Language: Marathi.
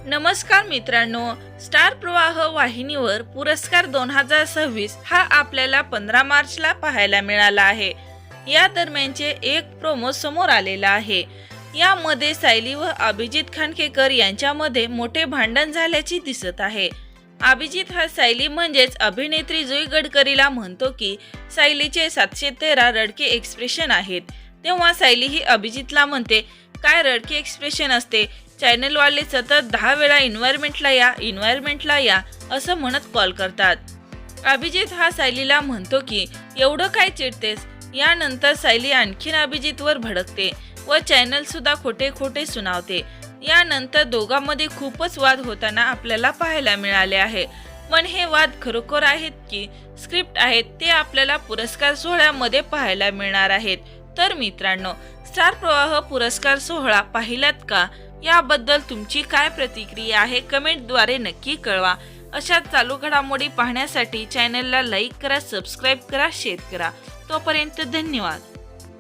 नमस्कार मित्रांनो, स्टार प्रवाह वाहिनीवर पुरस्कार 2026 हा आपल्याला 15 मार्चला पाहायला मिळाला आहे। या दरम्यानचे एक प्रोमो समोर आलेला आहे। यामध्ये सायली व अभिजित खांडकेकर यांच्यामध्ये मोठे भांडण झाल्याचे दिसत आहे। अभिजित हा सायली म्हणजेच अभिनेत्री जुई गडकरीला म्हणतो की सायलीचे 713 रडके एक्सप्रेशन आहेत। तेव्हा सायली ही अभिजितला म्हणते, काय रडके एक्सप्रेशन असते, चॅनल वाले सतत 10 वेळा इन्व्हायरमेंटला या असं म्हणत कॉल करतात। अभिजित हा सायलीला म्हणतो की एवढं काय चिडतेस। यानंतर सायली आणखीन अभिजितवर भडकते व चॅनल सुद्धा खोटे सुनावते। यानंतर दोघांमध्ये खूपच वाद होताना आपल्याला पाहायला मिळाले आहे। पण हे वाद खरोखर आहेत की स्क्रिप्ट आहेत ते आपल्याला पुरस्कार सोहळ्यामध्ये पाहायला मिळणार आहेत। तर मित्रांनो, स्टार प्रवाह पुरस्कार सोहळा पाहिलात का? याबद्दल तुमची काय प्रतिक्रिया आहे कमेंटद्वारे नक्की कळवा। अशा चालू घडामोडी पाहण्यासाठी चॅनलला लाईक करा, सबस्क्राईब करा, शेअर करा। तोपर्यंत धन्यवाद।